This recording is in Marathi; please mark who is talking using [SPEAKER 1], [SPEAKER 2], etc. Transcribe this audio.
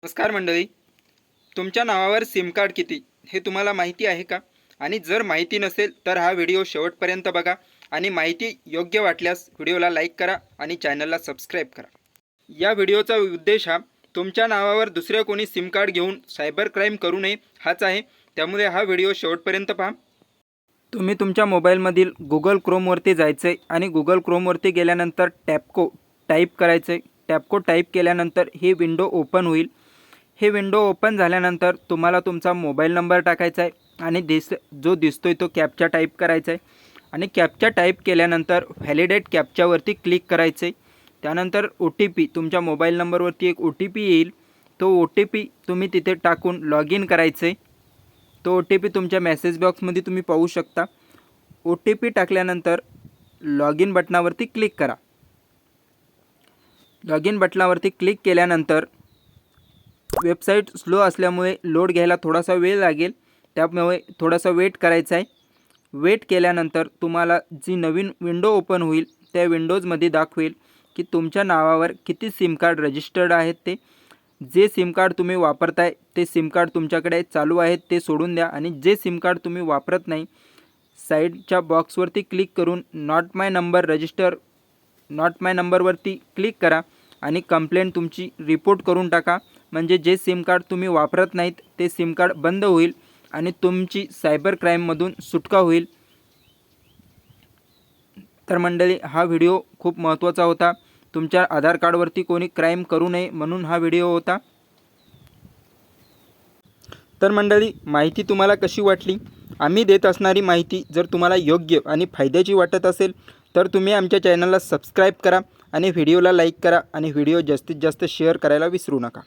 [SPEAKER 1] नमस्कार मंडळी. तुमच्या नावावर सिम कार्ड किती हे तुम्हाला माहिती आहे का? आणि जर माहिती नसेल तर हा व्हिडिओ शेवटपर्यंत बघा आणि माहिती योग्य वाटल्यास व्हिडिओला लाईक करा आणि चॅनलला सबस्क्राईब करा. या व्हिडिओचा उद्देश हा तुमच्या नावावर दुसऱ्या कोणी सिम कार्ड घेऊन सायबर क्राईम करू नये हाच आहे. त्यामुळे हा व्हिडिओ शेवटपर्यंत पहा. तुम्ही तुमच्या मोबाईलमधील गुगल क्रोमवरती जायचं आहे आणि गुगल क्रोमवरती गेल्यानंतर टॅपको टाईप करायचं आहे. टॅपको टाईप केल्यानंतर ही विंडो ओपन होईल. हे विंडो ओपन झाल्यानंतर तुम्हाला तुमचा मोबाईल नंबर टाकायचा आहे आणि जो दिसतोय तो कॅप्चा टाईप करायचा आहे आणि कॅप्चा टाईप केल्यानंतर व्हॅलिडेट कॅप्चावरती क्लिक करायचं आहे. त्यानंतर OTP तुमच्या मोबाईल नंबरवरती एक OTP येईल. तो OTP तुम्ही तिथे टाकून लॉग इन करायचं आहे. तो OTP तुमच्या मेसेज बॉक्समध्ये तुम्ही पाहू शकता. OTP टाकल्यानंतर लॉग इन बटनावरती क्लिक करा. लॉग इन बटनावरती क्लिक केल्यानंतर वेबसाईट स्लो असल्यामुळे लोड घ्यायला थोडासा वेळ लागेल, त्यामुळे थोडासा वेट करायचा आहे. वेट केल्यानंतर तुम्हाला जी नवीन विंडो ओपन होईल त्या विंडोजमध्ये दाखवेल की तुमच्या नावावर किती सिम कार्ड रजिस्टर्ड आहेत. ते जे सिम कार्ड तुम्ही वापरताय ते सिम कार्ड तुमच्याकडे चालू आहेत ते सोडून द्या आणि जे सिम कार्ड तुम्ही वापरत नाही साईडच्या बॉक्सवरती क्लिक करून नॉट माय नंबरवरती क्लिक करा आणि कंप्लेंट तुमची रिपोर्ट करून टाका. म्हणजे जे सिम कार्ड तुम्ही वापरत नाहीत ते सिम कार्ड बंद होईल आणि तुमची सायबर क्राईममधून सुटका होईल. तर मंडळी, हा व्हिडिओ खूप महत्त्वाचा होता. तुमच्या आधार कार्डवरती कोणी क्राईम करू नये म्हणून हा व्हिडिओ होता. तर मंडळी, माहिती तुम्हाला कशी वाटली? आम्ही देत असणारी माहिती जर तुम्हाला योग्य आणि फायद्याची वाटत असेल तर तुम्ही आमच्या चॅनलला सबस्क्राईब करा आणि व्हिडिओला लाईक करा आणि व्हिडिओ जास्तीत जास्त शेअर करायला विसरू नका.